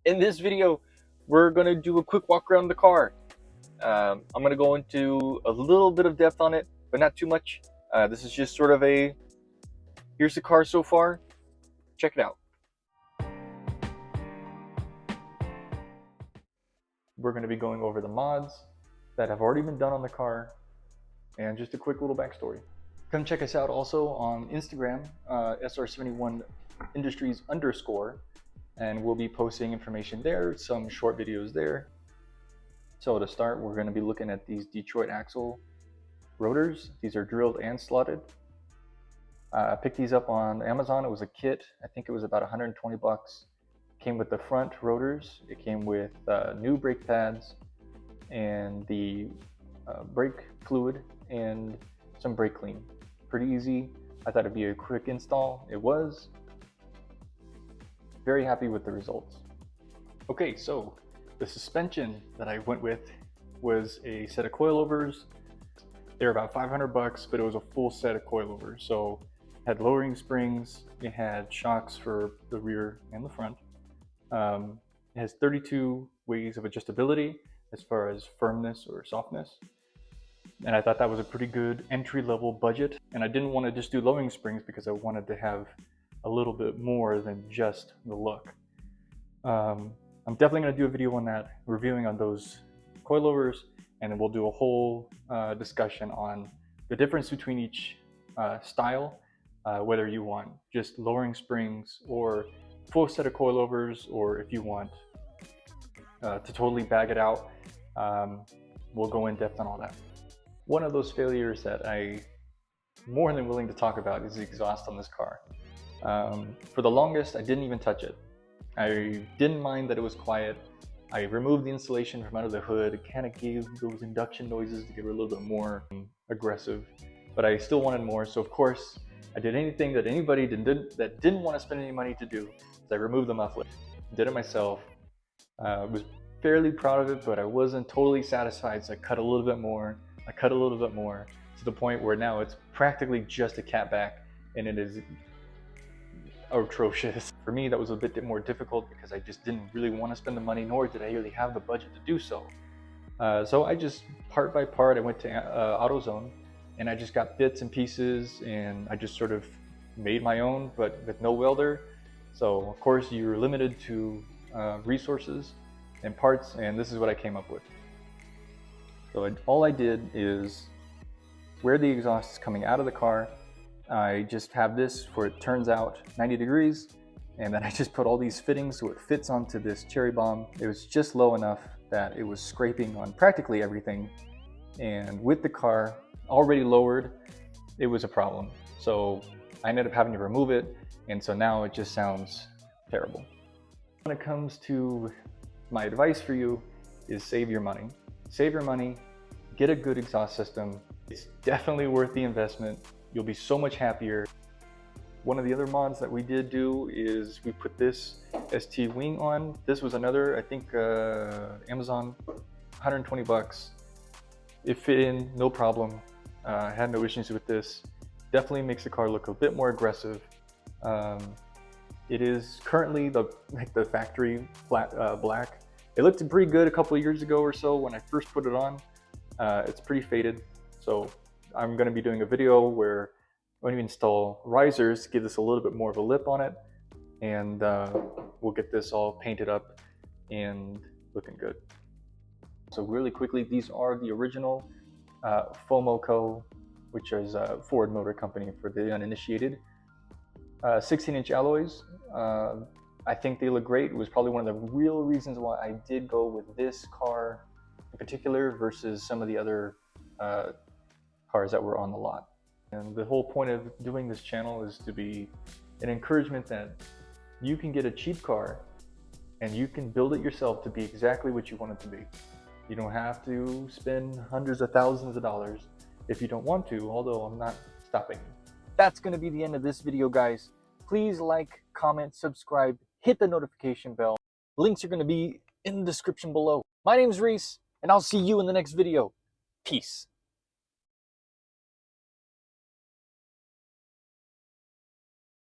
In this video, we're going to do a quick walk around the car. I'm going to go into a little bit of depth on it, but not too much. This is just sort of a, here's the car so far, check it out. We're going to be going over the mods that have already been done on the car, and just a quick little backstory. Come check us out also on Instagram, SR71Industries_, and we'll be posting information there, some short videos there. So to start, we're going to be looking at these Detroit axle rotors. These are drilled and slotted. I picked these up on Amazon. It was a kit. I think it was about 120 bucks. Came with the front rotors. It came with new brake pads and the brake fluid and some brake clean. Pretty easy. I thought it'd be a quick install. It was. Very happy with the results. Okay, so the suspension that I went with was a set of coilovers. They were about 500 bucks, but it was a full set of coilovers. So it had lowering springs, it had shocks for the rear and the front. It has 32 ways of adjustability as far as firmness or softness. And I thought that was a pretty good entry-level budget. And I didn't want to just do lowering springs because I wanted to have a little bit more than just the look. I'm definitely going to do a video on that, reviewing on those coilovers, and then we'll do a whole discussion on the difference between each style, whether you want just lowering springs or full set of coilovers, or if you want to totally bag it out. We'll go in depth on all that. One of those failures that I'm more than willing to talk about is the exhaust on this car. For the longest, I didn't even touch it. I didn't mind that it was quiet. I removed the insulation from under the hood. It kind of gave those induction noises to get a little bit more aggressive, but I still wanted more. So of course, I did anything that anybody that didn't want to spend any money to do. So I removed the muffler, did it myself. Was fairly proud of it, but I wasn't totally satisfied. So I cut a little bit more. I cut a little bit more to the point where now it's practically just a catback, and it is atrocious. For me, that was a bit more difficult because I just didn't really want to spend the money, nor did I really have the budget to do so. So I just, part by part, I went to AutoZone and I just got bits and pieces, and I just sort of made my own, but with no welder. So of course you're limited to resources and parts, and this is what I came up with. So all I did is where the exhaust is coming out of the car, I just have this where it turns out 90 degrees, and then I just put all these fittings so it fits onto this cherry bomb. It was just low enough that it was scraping on practically everything, and with the car already lowered, it was a problem. So I ended up having to remove it, and so now it just sounds terrible. When it comes to my advice for you is save your money. Save your money, get a good exhaust system. It's definitely worth the investment. You'll be so much happier. One of the other mods that we did do is we put this ST wing on. This was another, I think, Amazon, 120 bucks. It fit in, no problem. I had no issues with this. Definitely makes the car look a bit more aggressive. It is currently the factory flat black. It looked pretty good a couple of years ago or so when I first put it on. It's pretty faded. So I'm going to be doing a video where when we install risers, give this a little bit more of a lip on it, and we'll get this all painted up and looking good. So really quickly, these are the original Fomoco, which is a Ford Motor Company for the uninitiated. 16-inch alloys. I think they look great. It was probably one of the real reasons why I did go with this car in particular versus some of the other cars that were on the lot. And the whole point of doing this channel is to be an encouragement that you can get a cheap car and you can build it yourself to be exactly what you want it to be. You don't have to spend hundreds of thousands of dollars if you don't want to, although I'm not stopping you. That's going to be the end of this video, guys. Please like, comment, subscribe, hit the notification bell. Links are going to be in the description below. My name's Reese, and I'll see you in the next video. Peace.